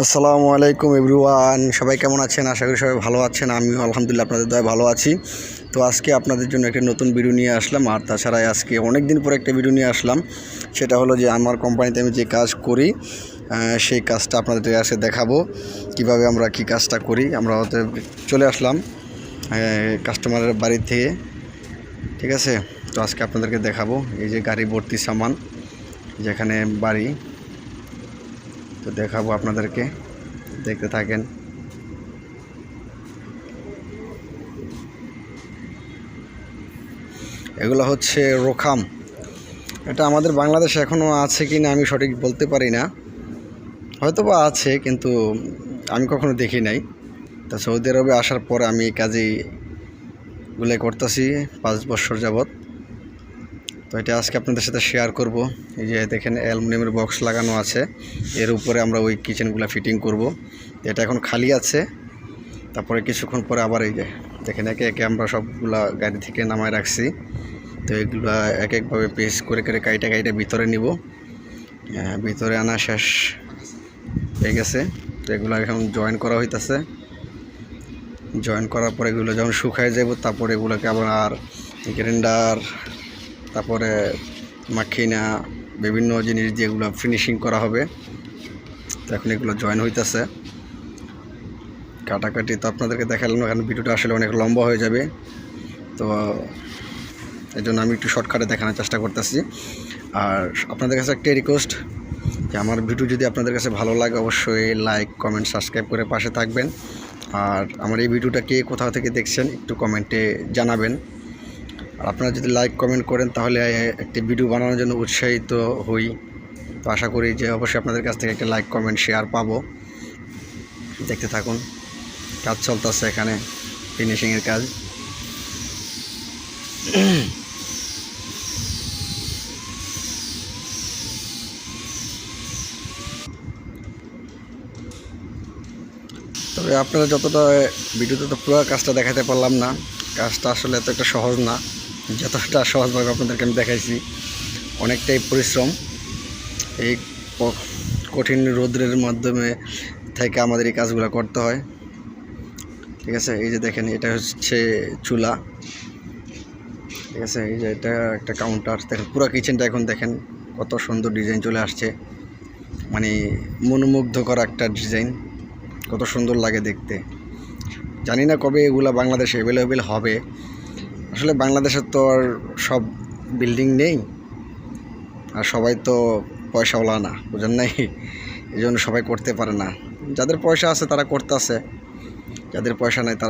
আসসালামু আলাইকুম এভরিওয়ান, সবাই কেমন আছেন? আশা করি সবাই ভালো আছেন। আমিও আলহামদুলিল্লাহ আপনাদের দয়ায় ভালো আছি। তো আজকে আপনাদের জন্য একটা নতুন ভিডিও নিয়ে আসলাম। আর তাছাড়া আজকে অনেক দিন পরে একটা ভিডিও নিয়ে আসলাম। সেটা হলো যে আমার কোম্পানিতে আমি যে কাজ করি সেই কাজটা আপনাদের কাছে দেখাবো, কিভাবে আমরা কি কাজটা করি। আমরা চলে আসলাম কাস্টমারের বাড়ি থেকে, ঠিক আছে। তো আজকে আপনাদেরকে দেখাবো এই যে গাড়ি ভর্তি সামান, যেখানে বাড়ি। তো দেখাবো আপনাদেরকে, দেখতে থাকেন। এগুলো হচ্ছে রোখাম। এটা আমাদের বাংলাদেশে এখনও আছে কি না আমি সঠিক বলতে পারি না, হয়তো বা আছে, কিন্তু আমি কখনো দেখি নাই। তা সৌদি আরবে আসার পর আমি এই কাজগুলো করতেছি 5 বছর যাবৎ। তো এটা আজকে আপনাদের সাথে শেয়ার করব। এই যে দেখেন অ্যালুমিনিয়ামের বক্স লাগানো আছে, এর উপরে আমরা ওই কিচেনগুলো ফিটিং করব। এটা এখন খালি আছে, তারপরে কিছুক্ষণ পরে আবার এই যে দেখেন একে একে আমরা সবগুলা গাড়ি থেকে নামায় রাখছি। তো এগুলো এক একভাবে পেস করে করে কাইটা ভিতরে নিব। ভিতরে আনা শেষ হয়ে গেছে। তো এগুলো এখন জয়েন করা হইতেছে। জয়েন করার পরে এগুলো যখন শুকায় যাব, তারপরে এগুলোকে আবার গ্রাইন্ডার, তারপরে মাখিনা, বিভিন্ন জিনিস দিয়ে এগুলো ফিনিশিং করা হবে। তো এখন এগুলো জয়েন হইতেছে, কাটাকাটি তো আপনাদেরকে দেখালাম, কারণ ভিডিওটা আসলে অনেক লম্বা হয়ে যাবে। তো এই জন্য আমি একটু শর্টকাটে দেখানোর চেষ্টা করতেছি। আর আপনাদের কাছে একটা রিকোয়েস্ট, যে আমার ভিডিও যদি আপনাদের কাছে ভালো লাগে অবশ্যই লাইক, কমেন্ট, সাবস্ক্রাইব করে পাশে থাকবেন। আর আমার এই ভিডিওটা কে কোথাও থেকে দেখছেন একটু কমেন্টে জানাবেন। আর আপনারা যদি লাইক কমেন্ট করেন তাহলে একটি ভিডিও বানানোর জন্য উৎসাহিত হই। তো আশা করি যে অবশ্যই আপনাদের কাছ থেকে একটা লাইক, কমেন্ট, শেয়ার পাবো। দেখতে থাকুন, কাজ চলতেছে এখানে, ফিনিশিংয়ের কাজ। তবে আপনারা যতটা ভিডিওতে তো পুরো কাজটা দেখাতে পারলাম না, কাজটা আসলে এত একটা সহজ না। যতটা সহজভাবে আপনাদেরকে আমি দেখাইছি, অনেকটাই পরিশ্রম। এই কঠিন রৌদ্রের মাধ্যমে থেকে আমাদের এই কাজগুলো করতে হয়, ঠিক আছে। এই যে দেখেন এটা হচ্ছে চুলা, ঠিক আছে। এই যে এটা একটা কাউন্টার, দেখেন পুরো কিচেনটা এখন দেখেন কত সুন্দর ডিজাইন চলে আসছে, মানে মনোমুগ্ধকর একটা ডিজাইন, কত সুন্দর লাগে দেখতে। জানি না কবে এগুলা বাংলাদেশে অ্যাভেলেবেল হবে। আসলে বাংলাদেশের তো আর সব বিল্ডিং নেই, আর সবাই তো পয়সাওয়ালা না, বুঝেন নাই, এই জন্য সবাই করতে পারে না। যাদের পয়সা আছে তারা করতেছে, যাদের পয়সা নাই তারা